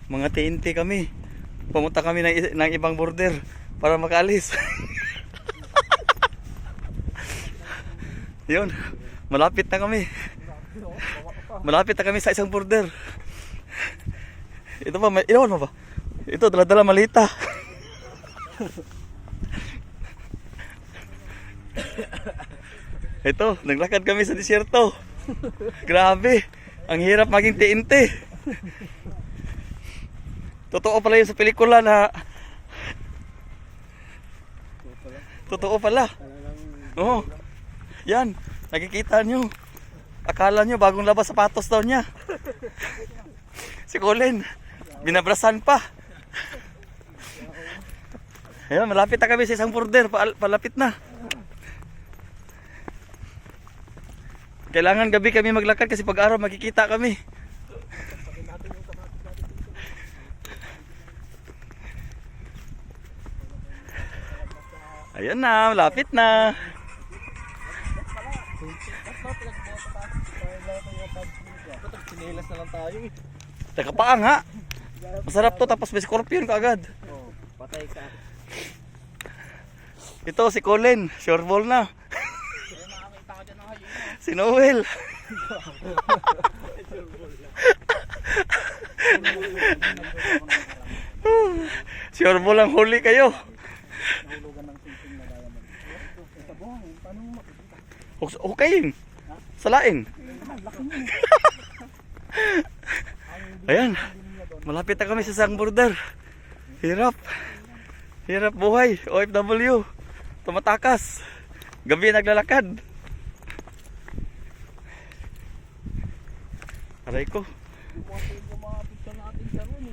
Mga TNT kami. Pumunta kami ng ibang border para makaalis. Yun. Malapit na kami. Malapit na kami sa isang border. Ito pa, iwan mo ba? Ito, dala-dala malita. Ito, naglakad kami sa disyerto. Grabe, ang hirap maging TNT. Totoo pala yun sa pelikula na... Totoo pala. Oo. Yan, nakikita nyo. Akala nyo bagong labas sapatos daw niya. Si Colin, binabrasan pa. Ayun, malapit na kami sa isang border. Palapit na. Kailangan gabi kami maglakad kasi pag araw makikita kami. Ayan na, malapit na. Sinilas na lang tayo eh. Nakapaang ha. Masarap to tapos may scorpion kaagad. Oh, patay ka. Ito si Colin, sure ball na. Si Noel. Sure ball ang huli kayo. Hukayin. Salain. Ayan. Malapit na kami sa isang border. Hirap. Hirap buhay. OFW. Tumatakas. Gabi naglalakad. Aray ko. Yung mga picture natin sa room.